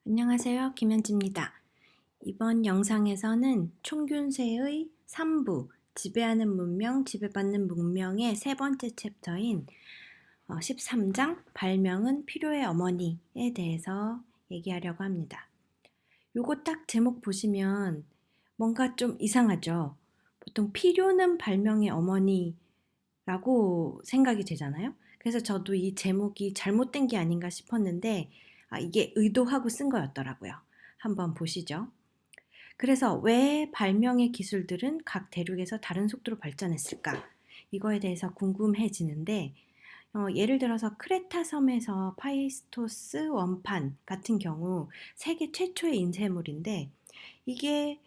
안녕하세요. 김현지입니다. 이번 영상에서는 총균세의 3부, 지배하는 문명, 지배받는 문명의 세 번째 챕터인 13장, 발명은 필요의 어머니에 대해서 얘기하려고 합니다. 요거 딱 제목 보시면 뭔가 좀 이상하죠? 보통 필요는 발명의 어머니라고 생각이 되잖아요. 그래서 저도 이 제목이 잘못된 게 아닌가 싶었는데 이게 의도하고 쓴 거였더라고요. 한번 보시죠. 그래서 왜 발명의 기술들은 각 대륙에서 다른 속도로 발전했을까? 이거에 대해서 궁금해지는데 예를 들어서 크레타 섬에서 파이스토스 원판 같은 경우 세계 최초의 인쇄물인데 이게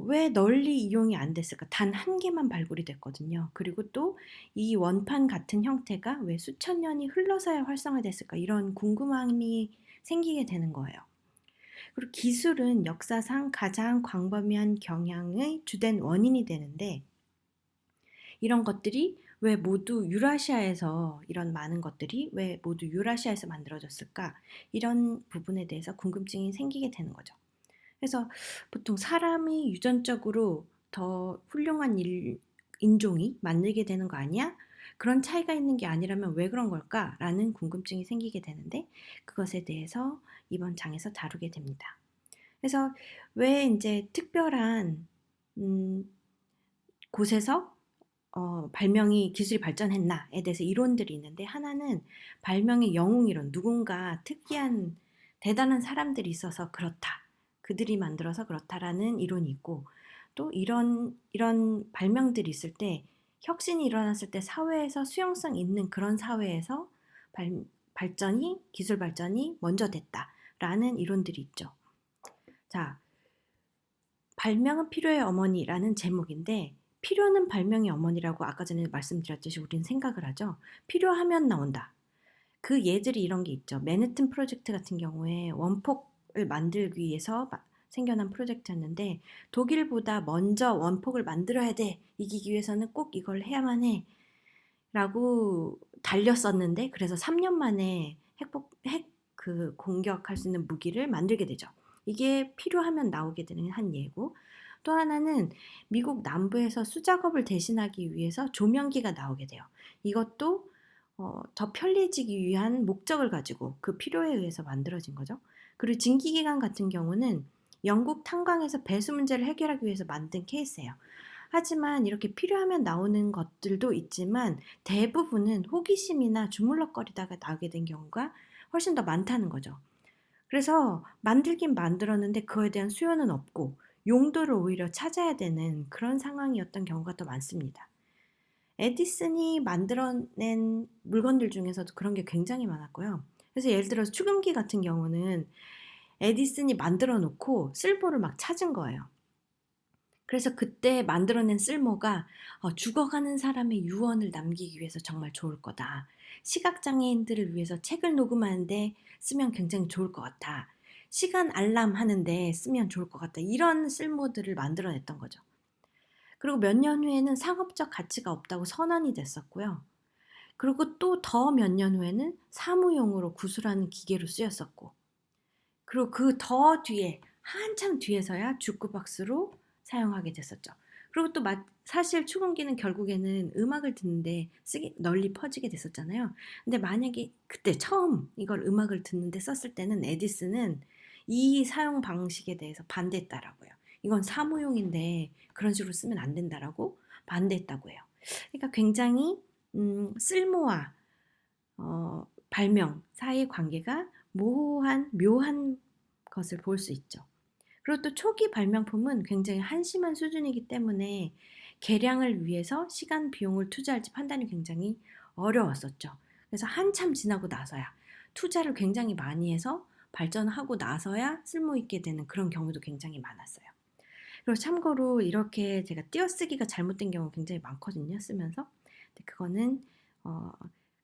왜 널리 이용이 안 됐을까? 단 한 개만 발굴이 됐거든요. 그리고 또 이 원판 같은 형태가 왜 수천 년이 흘러서야 활성화됐을까? 이런 궁금함이 생기게 되는 거예요. 그리고 기술은 역사상 가장 광범위한 경향의 주된 원인이 되는데 이런 것들이 왜 모두 유라시아에서 이런 많은 것들이 왜 모두 유라시아에서 만들어졌을까? 이런 부분에 대해서 궁금증이 생기게 되는 거죠. 그래서 보통 사람이 유전적으로 더 훌륭한 인종이 만들게 되는 거 아니야? 그런 차이가 있는 게 아니라면 왜 그런 걸까? 라는 궁금증이 생기게 되는데 그것에 대해서 이번 장에서 다루게 됩니다. 그래서 왜 이제 특별한 음, 곳에서 발명이 기술이 발전했나에 대해서 이론들이 있는데 하나는 발명의 영웅 이론, 누군가 특이한 대단한 사람들이 있어서 그렇다. 그들이 만들어서 그렇다라는 이론이 있고 또 이런 발명들이 있을 때 혁신이 일어났을 때 사회에서 수용성 있는 그런 사회에서 발전이 기술 발전이 먼저 됐다라는 이론들이 있죠. 자, 발명은 필요의 어머니라는 제목인데 필요는 발명의 어머니라고 아까 전에 말씀드렸듯이 우리는 생각을 하죠. 필요하면 나온다. 그 예들이 이런 게 있죠. 맨해튼 프로젝트 같은 경우에 원폭을 만들기 위해서 생겨난 프로젝트였는데 독일보다 먼저 원폭을 만들어야 돼. 이기기 위해서는 꼭 이걸 해야만 해. 라고 달렸었는데 그래서 3년 만에 핵 공격할 수 있는 무기를 만들게 되죠. 이게 필요하면 나오게 되는 한 예고 또 하나는 미국 남부에서 수작업을 대신하기 위해서 조명기가 나오게 돼요. 이것도 더 편리해지기 위한 목적을 가지고 그 필요에 의해서 만들어진 거죠. 그리고 증기기관 같은 경우는 영국 탄광에서 배수 문제를 해결하기 위해서 만든 케이스예요. 하지만 이렇게 필요하면 나오는 것들도 있지만 대부분은 호기심이나 주물럭거리다가 나오게 된 경우가 훨씬 더 많다는 거죠. 그래서 만들긴 만들었는데 그거에 대한 수요는 없고 용도를 오히려 찾아야 되는 그런 상황이었던 경우가 더 많습니다. 에디슨이 만들어낸 물건들 중에서도 그런 게 굉장히 많았고요. 그래서 예를 들어서 축음기 같은 경우는 에디슨이 만들어 놓고 쓸모를 막 찾은 거예요. 그래서 그때 만들어낸 쓸모가 죽어가는 사람의 유언을 남기기 위해서 정말 좋을 거다. 시각장애인들을 위해서 책을 녹음하는데 쓰면 굉장히 좋을 것 같아. 시간 알람 하는데 쓰면 좋을 것 같다. 이런 쓸모들을 만들어냈던 거죠. 그리고 몇 년 후에는 상업적 가치가 없다고 선언이 됐었고요. 그리고 또 더 몇 년 후에는 사무용으로 구술하는 기계로 쓰였었고, 그리고 그 더 뒤에 한참 뒤에서야 주크박스로 사용하게 됐었죠. 그리고 또 사실 축음기는 결국에는 음악을 듣는데 널리 퍼지게 됐었잖아요. 근데 만약에 그때 처음 이걸 음악을 듣는데 썼을 때는 에디슨은 이 사용 방식에 대해서 반대했다라고요. 이건 사무용인데 그런 식으로 쓰면 안 된다라고 반대했다고 해요. 그러니까 굉장히 쓸모와 발명 사이의 관계가 모호한 묘한 것을 볼 수 있죠. 그리고 또 초기 발명품은 굉장히 한심한 수준이기 때문에 개량을 위해서 시간 비용을 투자할지 판단이 굉장히 어려웠었죠. 그래서 한참 지나고 나서야 투자를 굉장히 많이 해서 발전하고 나서야 쓸모 있게 되는 그런 경우도 굉장히 많았어요. 그리고 참고로 이렇게 제가 띄어쓰기가 잘못된 경우 굉장히 많거든요. 쓰면서. 근데 그거는 어,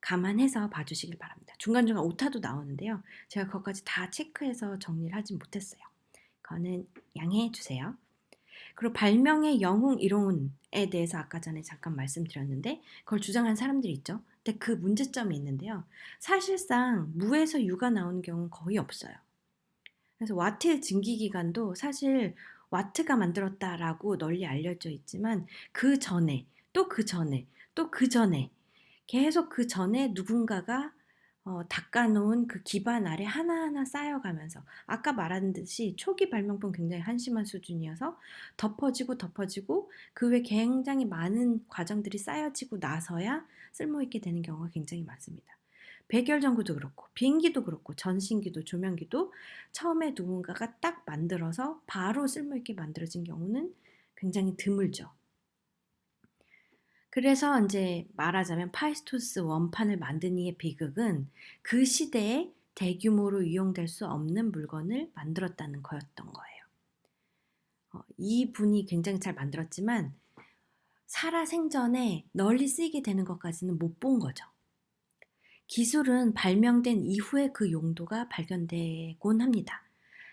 감안해서 봐주시길 바랍니다. 중간중간 오타도 나오는데요. 제가 그것까지 다 체크해서 정리를 하진 못했어요. 그거는 양해해 주세요. 그리고 발명의 영웅 이론에 대해서 아까 전에 잠깐 말씀드렸는데 그걸 주장한 사람들이 있죠. 근데 그 문제점이 있는데요. 사실상 무에서 유가 나오는 경우는 거의 없어요. 그래서 와트의 증기기관도 사실 와트가 만들었다라고 널리 알려져 있지만 그 전에 또 그 전에 또 그 전에 계속 그 전에 누군가가 닦아 놓은 그 기반 아래 하나하나 쌓여가면서 아까 말한 듯이 초기 발명품 굉장히 한심한 수준이어서 덮어지고 그 후에 굉장히 많은 과정들이 쌓여지고 나서야 쓸모 있게 되는 경우가 굉장히 많습니다. 백열전구도 그렇고 비행기도 그렇고 전신기도 조명기도 처음에 누군가가 딱 만들어서 바로 쓸모 있게 만들어진 경우는 굉장히 드물죠. 그래서 인제 말하자면 파이스토스 원판을 만든 이의 비극은 그 시대에 대규모로 이용될 수 없는 물건을 만들었다는 거였던 거예요. 이분이 굉장히 잘 만들었지만 살아생전에 널리 쓰이게 되는 것까지는 못 본 거죠. 기술은 발명된 이후에 그 용도가 발견되곤 합니다.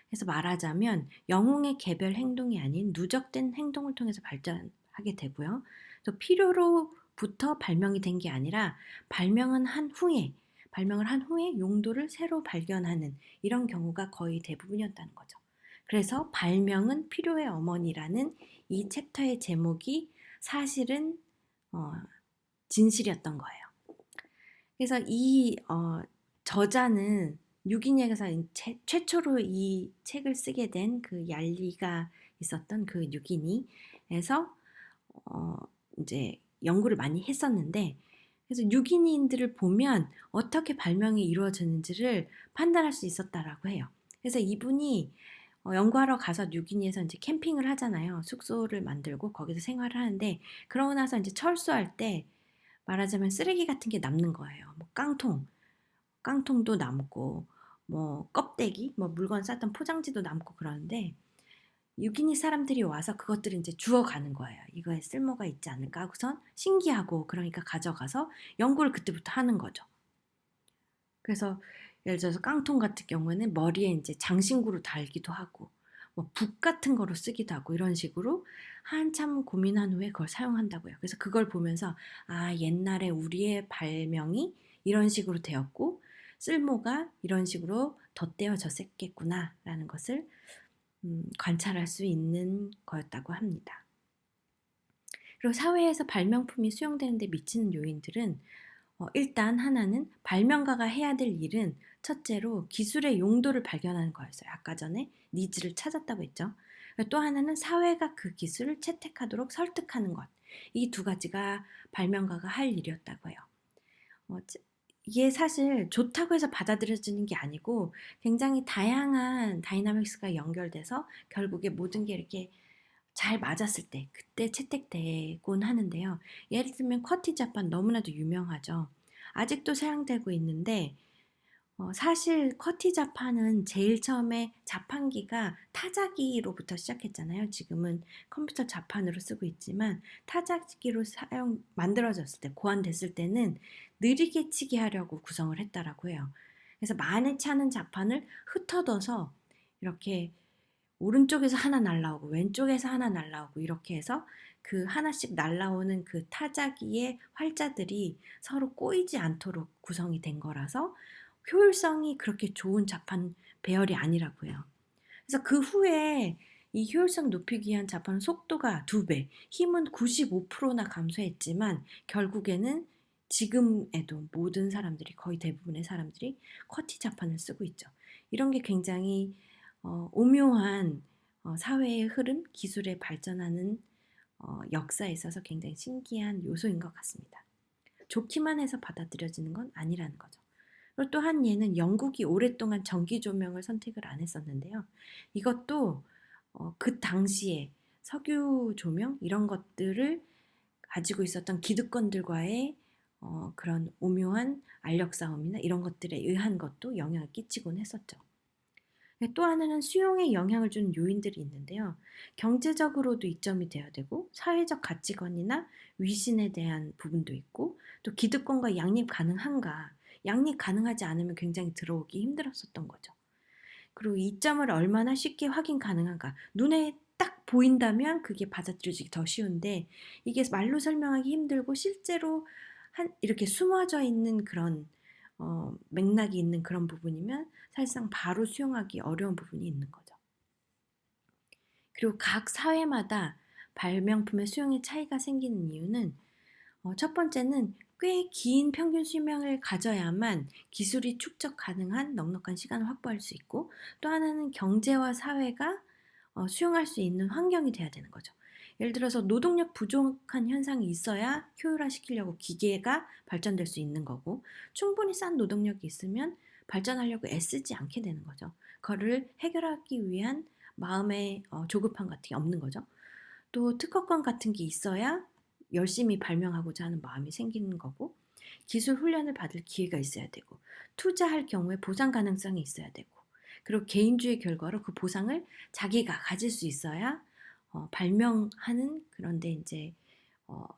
그래서 말하자면 영웅의 개별 행동이 아닌 누적된 행동을 통해서 발전하게 되고요. 또 필요로부터 발명이 된 게 아니라 발명을 한 후에 용도를 새로 발견하는 이런 경우가 거의 대부분이었다는 거죠. 그래서 발명은 필요의 어머니라는 이 챕터의 제목이 사실은 어, 진실이었던 거예요. 그래서 이 저자는 유기니에서 최초로 이 책을 쓰게 된 그 얄리가 있었던 그 유기니에서 이제 연구를 많이 했었는데 그래서 유기니인들을 보면 어떻게 발명이 이루어졌는지를 판단할 수 있었다라고 해요. 그래서 이분이 연구하러 가서 뉴기니에서 이제 캠핑을 하잖아요. 숙소를 만들고 거기서 생활을 하는데 그러고 나서 이제 철수할 때 말하자면 쓰레기 같은 게 남는 거예요. 뭐 깡통도 남고 뭐 껍데기, 뭐 물건 쌌던 포장지도 남고 그러는데 유기니 사람들이 와서 그것들을 이제 주워가는 거예요. 이거에 쓸모가 있지 않을까 하고선 신기하고 그러니까 가져가서 연구를 그때부터 하는 거죠. 그래서 예를 들어서 깡통 같은 경우에는 머리에 이제 장신구로 달기도 하고 뭐 북 같은 거로 쓰기도 하고 이런 식으로 한참 고민한 후에 그걸 사용한다고요. 그래서 그걸 보면서 아, 옛날에 우리의 발명이 이런 식으로 되었고 쓸모가 이런 식으로 덧대어졌겠구나라는 것을 관찰할 수 있는 거였다고 합니다. 그리고 사회에서 발명품이 수용되는 데 미치는 요인들은 일단 하나는 발명가가 해야 될 일은 첫째로 기술의 용도를 발견하는 거였어요. 아까 전에 니즈를 찾았다고 했죠. 또 하나는 사회가 그 기술을 채택하도록 설득하는 것. 이 두 가지가 발명가가 할 일이었다고 해요. 이게 사실 좋다고 해서 받아들여지는 게 아니고 굉장히 다양한 다이나믹스가 연결돼서 결국에 모든 게 이렇게 잘 맞았을 때 그때 채택되곤 하는데요. 예를 들면 커티 자판 너무나도 유명하죠. 아직도 사용되고 있는데 사실 커티 자판은 제일 처음에 자판기가 타자기로부터 시작했잖아요. 지금은 컴퓨터 자판으로 쓰고 있지만 타자기로 만들어졌을 때 고안됐을 때는 느리게 치게 하려고 구성을 했다라고 해요. 그래서 많이 차는 자판을 흩어둬서 이렇게 오른쪽에서 하나 날라오고 왼쪽에서 하나 날라오고 이렇게 해서 그 하나씩 날라오는 그 타자기의 활자들이 서로 꼬이지 않도록 구성이 된 거라서 효율성이 그렇게 좋은 자판 배열이 아니라고 해요. 그래서 그 후에 이 효율성 높이기 위한 자판은 속도가 2배, 힘은 95%나 감소했지만 결국에는 지금에도 모든 사람들이 거의 대부분의 사람들이 쿼티 자판을 쓰고 있죠. 이런 게 굉장히 오묘한 사회의 흐름, 기술의 발전하는 역사에 있어서 굉장히 신기한 요소인 것 같습니다. 좋기만 해서 받아들여지는 건 아니라는 거죠. 그리고 또 한 예는 영국이 오랫동안 전기 조명을 선택을 안 했었는데요. 이것도 그 당시에 석유 조명 이런 것들을 가지고 있었던 기득권들과의 그런 오묘한 알력 싸움이나 이런 것들에 의한 것도 영향을 끼치곤 했었죠. 또 하나는 수용에 영향을 주는 요인들이 있는데요. 경제적으로도 이점이 되어야 되고 사회적 가치관이나 위신에 대한 부분도 있고 또 기득권과 양립 가능한가 양립 가능하지 않으면 굉장히 들어오기 힘들었었던 거죠. 그리고 이점을 얼마나 쉽게 확인 가능한가 눈에 딱 보인다면 그게 받아들여지기 더 쉬운데 이게 말로 설명하기 힘들고 실제로 이렇게 숨어져 있는 그런 맥락이 있는 그런 부분이면 사실상 바로 수용하기 어려운 부분이 있는 거죠. 그리고 각 사회마다 발명품의 수용에 차이가 생기는 이유는 첫 번째는 꽤 긴 평균 수명을 가져야만 기술이 축적 가능한 넉넉한 시간을 확보할 수 있고, 또 하나는 경제와 사회가 수용할 수 있는 환경이 돼야 되는 거죠. 예를 들어서 노동력 부족한 현상이 있어야 효율화시키려고 기계가 발전될 수 있는 거고, 충분히 싼 노동력이 있으면 발전하려고 애쓰지 않게 되는 거죠. 그거를 해결하기 위한 마음의 조급함 같은 게 없는 거죠. 또 특허권 같은 게 있어야 열심히 발명하고자 하는 마음이 생기는 거고, 기술 훈련을 받을 기회가 있어야 되고, 투자할 경우에 보상 가능성이 있어야 되고, 그리고 개인주의 결과로 그 보상을 자기가 가질 수 있어야 발명하는, 그런데 이제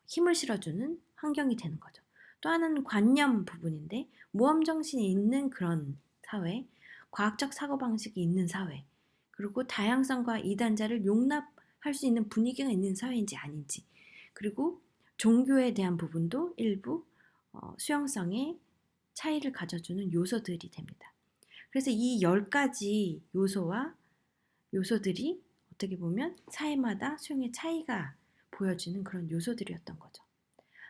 힘을 실어주는 환경이 되는 거죠. 또 하나는 관념 부분인데, 모험 정신이 있는 그런 사회, 과학적 사고방식이 있는 사회, 그리고 다양성과 이단자를 용납할 수 있는 분위기가 있는 사회인지 아닌지, 그리고 종교에 대한 부분도 일부 수용성의 차이를 가져주는 요소들이 됩니다. 그래서 이 10가지 요소들이 어떻게 보면 사회마다 수용의 차이가 보여지는 그런 요소들이었던 거죠.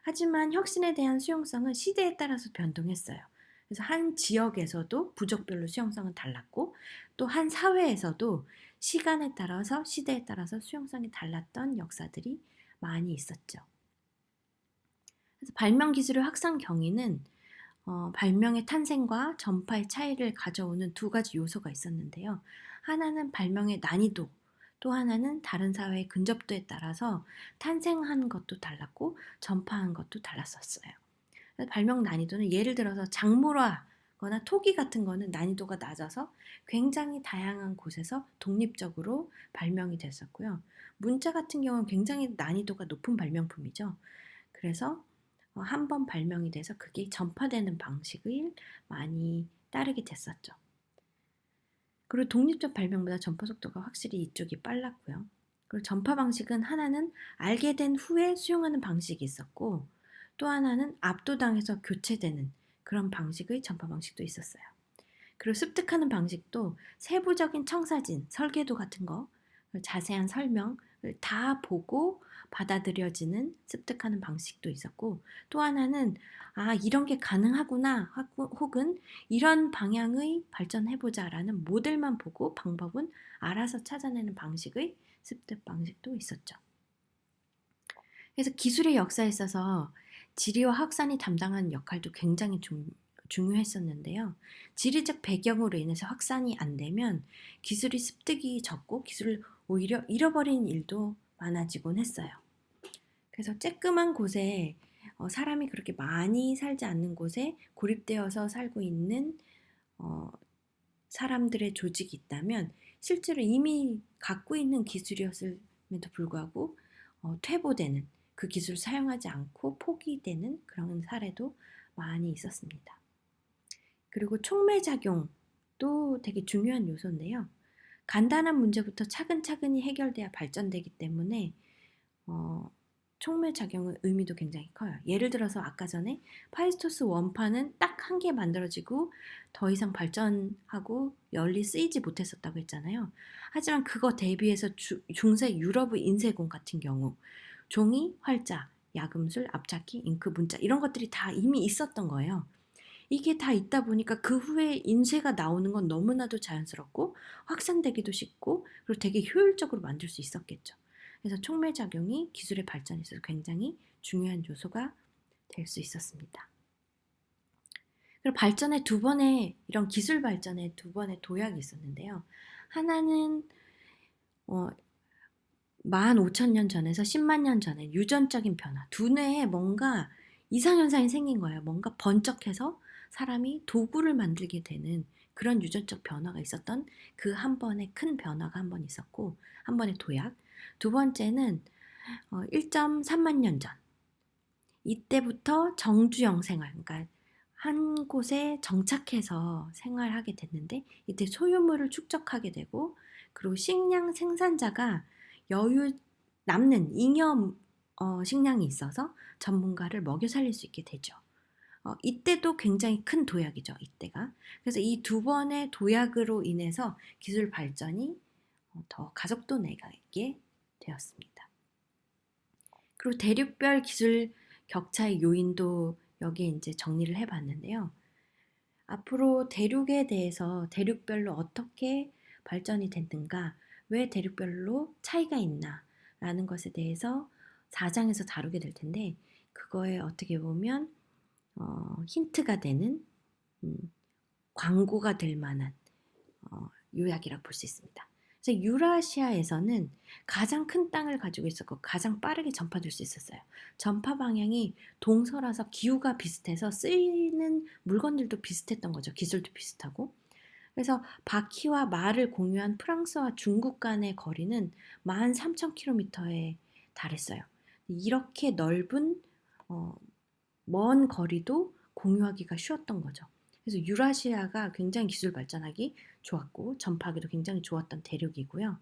하지만 혁신에 대한 수용성은 시대에 따라서 변동했어요. 그래서 한 지역에서도 부족별로 수용성은 달랐고, 또 한 사회에서도 시간에 따라서, 시대에 따라서 수용성이 달랐던 역사들이 많이 있었죠. 그래서 발명 기술의 확산 경위는 발명의 탄생과 전파의 차이를 가져오는 두 가지 요소가 있었는데요. 하나는 발명의 난이도, 또 하나는 다른 사회의 근접도에 따라서 탄생한 것도 달랐고 전파한 것도 달랐었어요. 발명 난이도는 예를 들어서 작물화거나 토기 같은 거는 난이도가 낮아서 굉장히 다양한 곳에서 독립적으로 발명이 됐었고요. 문자 같은 경우는 굉장히 난이도가 높은 발명품이죠. 그래서 한 번 발명이 돼서 그게 전파되는 방식을 많이 따르게 됐었죠. 그리고 독립적 발명보다 전파 속도가 확실히 이쪽이 빨랐고요. 그리고 전파 방식은 하나는 알게 된 후에 수용하는 방식이 있었고, 또 하나는 압도당해서 교체되는 그런 방식의 전파 방식도 있었어요. 그리고 습득하는 방식도 세부적인 청사진, 설계도 같은 거, 자세한 설명을 다 보고 받아들여지는 습득하는 방식도 있었고, 또 하나는 이런 게 가능하구나, 혹은 이런 방향의 발전해보자 라는 모델만 보고 방법은 알아서 찾아내는 방식의 습득 방식도 있었죠. 그래서 기술의 역사에 있어서 지리와 확산이 담당하는 역할도 굉장히 중요했었는데요. 지리적 배경으로 인해서 확산이 안 되면 기술이 습득이 적고 기술을 오히려 잃어버리는 일도 많아지곤 했어요. 그래서 쬐끄만 곳에 사람이 그렇게 많이 살지 않는 곳에 고립되어서 살고 있는 사람들의 조직이 있다면 실제로 이미 갖고 있는 기술이었음에도 불구하고 퇴보되는, 그 기술을 사용하지 않고 포기되는 그런 사례도 많이 있었습니다. 그리고 촉매작용도 되게 중요한 요소인데요. 간단한 문제부터 차근차근히 해결돼야 발전되기 때문에 촉매작용의 의미도 굉장히 커요. 예를 들어서 아까 전에 파이스토스 원판은 딱 한 개 만들어지고 더 이상 발전하고 널리 쓰이지 못했었다고 했잖아요. 하지만 그거 대비해서 중세 유럽의 인쇄공 같은 경우 종이, 활자, 야금술, 앞잡기, 잉크, 문자 이런 것들이 다 이미 있었던 거예요. 이게 다 있다 보니까 그 후에 인쇄가 나오는 건 너무나도 자연스럽고 확산되기도 쉽고, 그리고 되게 효율적으로 만들 수 있었겠죠. 그래서 촉매작용이 기술의 발전에 있어서 굉장히 중요한 요소가 될 수 있었습니다. 그리고 발전의 이런 기술 발전의 두 번의 도약이 있었는데요. 하나는 15,000년 전에서 10만 년 전에 유전적인 변화, 두뇌에 뭔가 이상현상이 생긴 거예요. 뭔가 번쩍해서 사람이 도구를 만들게 되는 그런 유전적 변화가 있었던 그 한 번의 큰 변화가 한 번 있었고, 한 번의 도약. 두 번째는 1.3만 년 전. 이때부터 정주영 생활, 그러니까 한 곳에 정착해서 생활하게 됐는데, 이때 소유물을 축적하게 되고, 그리고 식량 생산자가 여유 남는 잉여 식량이 있어서 전문가를 먹여 살릴 수 있게 되죠. 이때도 굉장히 큰 도약이죠, 이때가. 그래서 이 두 번의 도약으로 인해서 기술 발전이 더 가속도 내게 되었습니다. 그리고 대륙별 기술 격차의 요인도 여기에 이제 정리를 해봤는데요. 앞으로 대륙에 대해서 대륙별로 어떻게 발전이 됐는가, 왜 대륙별로 차이가 있나 라는 것에 대해서 4장에서 다루게 될 텐데, 그거에 어떻게 보면 힌트가 되는 광고가 될 만한 요약이라고 볼 수 있습니다. 그래서 유라시아에서는 가장 큰 땅을 가지고 있었고 가장 빠르게 전파될 수 있었어요. 전파 방향이 동서라서 기후가 비슷해서 쓰이는 물건들도 비슷했던 거죠. 기술도 비슷하고. 그래서 바퀴와 말을 공유한 프랑스와 중국 간의 거리는 13,000km에 달했어요. 이렇게 넓은 먼 거리도 공유하기가 쉬웠던 거죠. 그래서 유라시아가 굉장히 기술 발전하기 좋았고 전파하기도 굉장히 좋았던 대륙이고요.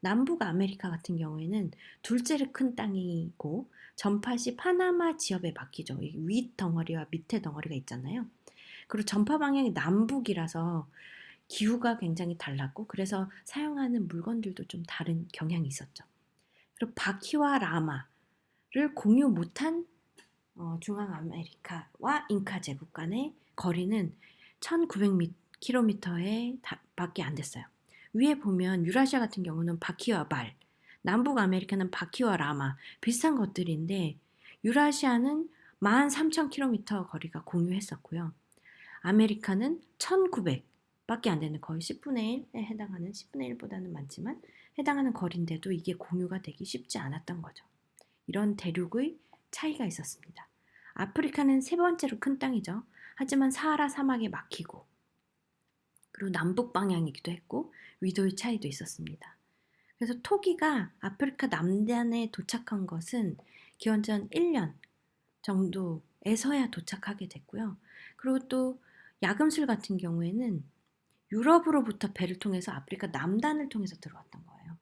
남북 아메리카 같은 경우에는 둘째로 큰 땅이고 전파 시 파나마 지역에 막히죠. 윗 덩어리와 밑에 덩어리가 있잖아요. 그리고 전파 방향이 남북이라서 기후가 굉장히 달랐고 그래서 사용하는 물건들도 좀 다른 경향이 있었죠. 그리고 바퀴와 라마를 공유 못한 중앙아메리카와 잉카 제국 간의 거리는 1900km에 밖에 안 됐어요. 위에 보면 유라시아 같은 경우는 바퀴와 말, 남북 아메리카는 바퀴와 라마 비슷한 것들인데 유라시아는 13,000km 거리가 공유했었고요. 아메리카는 1900 밖에 안 되는 거의 10분의 1에 해당하는 10분의 1보다는 많지만 해당하는 거리인데도 이게 공유가 되기 쉽지 않았던 거죠. 이런 대륙의 차이가 있었습니다. 아프리카는 세 번째로 큰 땅이죠. 하지만 사하라 사막에 막히고 그리고 남북 방향이기도 했고 위도의 차이도 있었습니다. 그래서 토기가 아프리카 남단에 도착한 것은 기원전 1년 정도에서야 도착하게 됐고요. 그리고 또 야금술 같은 경우에는 유럽으로부터 배를 통해서 아프리카 남단을 통해서 들어왔던 거예요.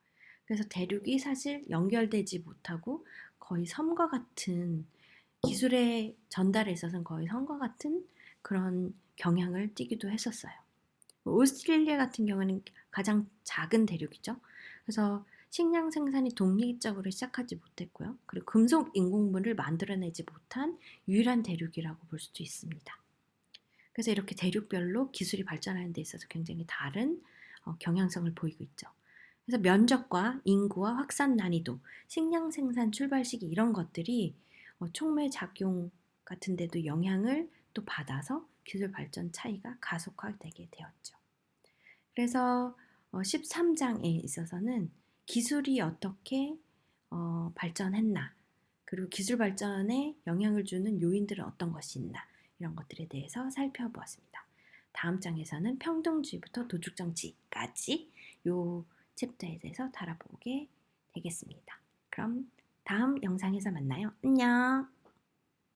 그래서 대륙이 사실 연결되지 못하고 거의 섬과 같은 기술의 전달에 있어서는 거의 섬과 같은 그런 경향을 띠기도 했었어요. 오스트레일리아 같은 경우는 가장 작은 대륙이죠. 그래서 식량 생산이 독립적으로 시작하지 못했고요. 그리고 금속 인공물을 만들어내지 못한 유일한 대륙이라고 볼 수도 있습니다. 그래서 이렇게 대륙별로 기술이 발전하는 데 있어서 굉장히 다른 경향성을 보이고 있죠. 그래서 면적과 인구와 확산 난이도, 식량 생산 출발 시기 이런 것들이 촉매 작용 같은 데도 영향을 또 받아서 기술 발전 차이가 가속화되게 되었죠. 그래서 13장에 있어서는 기술이 어떻게 발전했나, 그리고 기술 발전에 영향을 주는 요인들은 어떤 것이 있나 이런 것들에 대해서 살펴보았습니다. 다음 장에서는 평등주의부터 도축정치까지 요 챕터에 대해서 다뤄보게 되겠습니다. 그럼 다음 영상에서 만나요. 안녕.